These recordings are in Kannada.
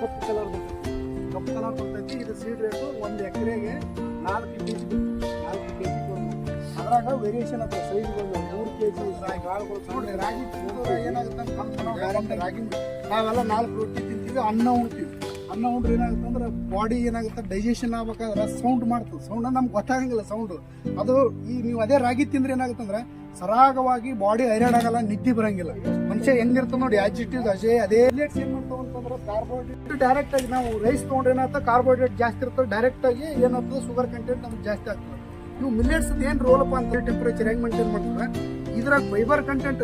ಕಪ್ಪು ಕಲರ್ ಬರ್ತೈತಿ. ಇದು ಸೀಡ್ ರೇಟು 1 ಎಕರೆಗೆ 4 kg 4 kg ಅದ್ರಾಗ ವೇರಿಯೇಷನ್ ಅಂತ ಸೈಜ್ಗಳು 3 kg ಕಾಳುಗಳು ನೋಡ್ರಿ. ರಾಗಿ ಏನಾಗುತ್ತೆ ರಾಗಿ ನಾವೆಲ್ಲ 4 ರೊಟ್ಟಿ ತಿಂತೀವಿ, ಅನ್ನ ಉಣ್ತೀವಿ. ಅನ್ನ ಉಂಡ್ರೆ ಏನಾಗುತ್ತೆ ಅಂದ್ರೆ ಬಾಡಿ ಏನಾಗುತ್ತೆ ಡೈಜೆಷನ್ ಆಗ್ಬೇಕಾದ್ರೆ ಸೌಂಡ್ ಮಾಡ್ತದೆ. ಸೌಂಡ್ ನಮ್ಗೆ ಗೊತ್ತಾಗಂಗಿಲ್ಲ ಸೌಂಡು. ಅದು ಈ ನೀವು ಅದೇ ರಾಗಿ ತಿಂದ್ರೆ ಏನಾಗುತ್ತೆ ಅಂದ್ರೆ ಸರಾಗವಾಗಿ ಬಾಡಿ ಹೈರಾಡಾಗಲ್ಲ, ನಿದ್ದೆ ಬರಂಗಿಲ್ಲ. ಮನುಷ್ಯ ಹೆಂಗಿರ್ತದೆ ನೋಡಿ ಆಜಿಟಿವ್ ಅದೇ ಮಿಲೆಟ್ಸ್ ಏನ್ ಮಾಡ್ತಾವ ಅಂತಂದ್ರೆ ಕಾರ್ಬೋಹೈಡ್ರೇಟ್ ಡೈರೆಕ್ಟ್ ಆಗಿ ನಾವು ರೈಸ್ ತೊಗೊಂಡ್ರೆ ಏನಾಗ್ತದೆ ಕಾರ್ಬೋಹೈಡ್ರೇಟ್ ಜಾಸ್ತಿ ಇರ್ತದೆ, ಡೈರೆಕ್ಟ್ ಆಗಿ ಏನಾಗ್ತದೆ ಶುಗರ್ ಕಂಟೆಂಟ್ ನಮ್ಗೆ ಜಾಸ್ತಿ ಆಗ್ತದೆ. ಇವು ಮಿಲೆಟ್ಸ್ ಏನ್ ರೋಲಪ್ಪ ಅಂತ ಟೆಂಪರೇಚರ್ ಹೆಂಗ್ ಮೇಂಟೈನ್ ಮಾಡ್ತಾರೆ, ಇದ್ರಾಗ ಫೈಬರ್ ಕಂಟೆಂಟ್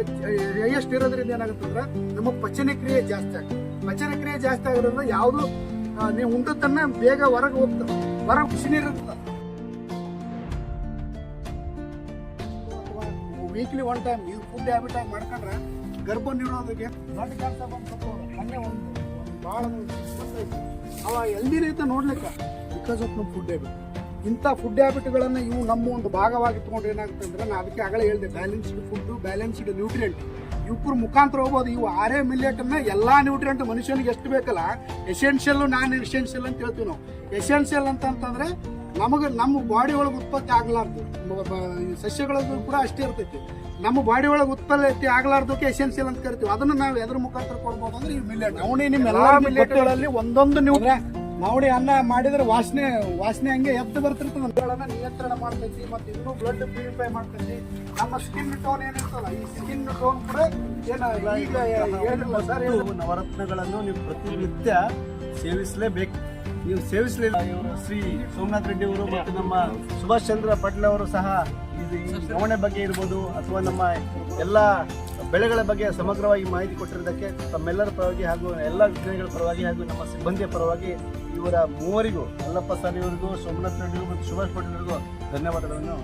ಎಷ್ಟು ಇರೋದ್ರಿಂದ ಏನಾಗುತ್ತೆ ಅಂದ್ರೆ ನಮ್ಮ ಪಚನ ಕ್ರಿಯೆ ಜಾಸ್ತಿ ಆಗ್ತದೆ. ಪಚನ ಕ್ರಿಯೆ ಜಾಸ್ತಿ ಆಗೋದ್ರಿಂದ ಯಾವುದು ನೀವು ಉಂಟದನ್ನ ಬೇಗ ಹೊರಗೆ ಹೋಗ್ತದೆ, ಹೊರಗೆ ಬಿಸಿನೀರಿರ್ತದೆ. ವೀಕ್ಲಿ 1 ಟೈಮ್ ನೀವು ಫುಡ್ ಹ್ಯಾಬಿಟ್ ಆಗಿ ಮಾಡ್ಕೊಂಡ್ರೆ ಗರ್ಭ ನೀಡೋದಕ್ಕೆ ದೊಡ್ಡ ಕೆಲಸ ಬಂದು ಮೊನ್ನೆ ಒಂದು ಭಾಳ ಅವ ಎಲ್ದಿನ ಐತೆ ನೋಡ್ಲಿಕ್ಕೆ ಬಿಕಾಸ್ ಆಫ್ ನಮ್ಮ ಫುಡ್ ಹ್ಯಾಬಿಟ್. ಇಂಥ ಫುಡ್ ಹ್ಯಾಬಿಟ್ಗಳನ್ನು ಇವು ನಮ್ಮ ಒಂದು ಭಾಗವಾಗಿ ಇಟ್ಕೊಂಡ್ರೆ ಏನಾಗುತ್ತೆ ಅಂದ್ರೆ ನಾನು ಅದಕ್ಕೆ ಆಗಲೇ ಹೇಳಿದೆ, ಬ್ಯಾಲೆನ್ಸ್ಡ್ ಫುಡ್, ಬ್ಯಾಲೆನ್ಸ್ಡ್ ನ್ಯೂಟ್ರಿಯೆಂಟ್ ಇವ್ರ ಮುಖಾಂತರ ಹೋಗ್ಬೋದು. ಇವು 6 ಮಿಲೆಟನ್ನ ಎಲ್ಲಾ ನ್ಯೂಟ್ರಿಯೆಂಟ್ ಮನುಷ್ಯನಿಗೆ ಎಷ್ಟು ಬೇಕಲ್ಲ, ಎಸೆನ್ಷಿಯಲ್ ನಾನ್ ಎಸೆನ್ಷಿಯಲ್ ಅಂತ ಹೇಳ್ತೀವಿ ನಾವು. ಎಸೆನ್ಷಿಯಲ್ ಅಂತಂದ್ರೆ ನಮಗೆ ನಮ್ಮ ಬಾಡಿ ಒಳಗೆ ಉತ್ಪತ್ತಿ ಆಗ್ಲಾರ್ದು, ಸಸ್ಯಗಳದ್ದು ಕೂಡ ಅಷ್ಟೇ ಇರ್ತೈತಿ. ನಮ್ಮ ಬಾಡಿ ಒಳಗೆ ಉತ್ಪತ್ತಿ ಆಗ್ಲಾರ್ದಕ್ಕೆ ಎಸೆನ್ಷಿಯಲ್ ಅಂತ ಕರಿತೀವಿ. ಅದನ್ನ ನಾವು ಎದ್ರ ಮುಖಾಂತರ ಕೊಡ್ಬೋದು ಅಂದ್ರೆ ಈ ಮಿಲೆಟ್. ನವಣಿ ನಿಮ್ಮ ಎಲ್ಲಾ ಮಿಲೆಟ್ಗಳಲ್ಲಿ ಒಂದೊಂದು ನವಣಿ ಅನ್ನ ಮಾಡಿದ್ರೆ ವಾಸನೆ ಹಂಗೆ ಎದ್ದು ಬರ್ತಿರ್ತದೆ. ನಿಯಂತ್ರಣ ಮಾಡ್ತೈತಿ, ಮತ್ತೆ ಇನ್ನೂ ಬ್ಲಡ್ ಪ್ಯೂರಿಫೈ ಮಾಡ್ತೈತಿ. ನಮ್ಮ ಸ್ಕಿನ್ ಟೋನ್ ಏನಿರ್ತಲ್ಲ, ಈ ಸ್ಕಿನ್ ಟೋನ್ ಕೂಡ ನವರತ್ನಗಳನ್ನು ನೀವು ಪ್ರತಿನಿತ್ಯ ಸೇವಿಸಲೇಬೇಕು. ನೀವು ಸೇವಿಸಲಿಲ್ಲ, ಇವರು ಶ್ರೀ ಸೋಮನಾಥ್ ರೆಡ್ಡಿ ಅವರು ಮತ್ತು ನಮ್ಮ ಸುಭಾಷ್ ಚಂದ್ರ ಪಾಟೀಲ್ ಅವರು ಸಹ ಈ ನವಣೆ ಬಗ್ಗೆ ಇರ್ಬೋದು ಅಥವಾ ನಮ್ಮ ಎಲ್ಲ ಬೆಳೆಗಳ ಬಗ್ಗೆ ಸಮಗ್ರವಾಗಿ ಮಾಹಿತಿ ಕೊಟ್ಟಿರೋದಕ್ಕೆ ತಮ್ಮೆಲ್ಲರ ಪರವಾಗಿ ಹಾಗೂ ಎಲ್ಲ ವಿಜ್ಞಾನಿಗಳ ಪರವಾಗಿ ಹಾಗೂ ನಮ್ಮ ಸಿಬ್ಬಂದಿಯ ಪರವಾಗಿ ಇವರ ಮೂವರಿಗೂ, ಮಲ್ಲಪ್ಪ ಸರ್ ಇವರಿಗೂ, ಸೋಮನಾಥ್ ರೆಡ್ಡಿ ಮತ್ತು ಸುಭಾಷ್ ಪಾಟೀಲ್ ಅವರಿಗೂ ಧನ್ಯವಾದಗಳನ್ನು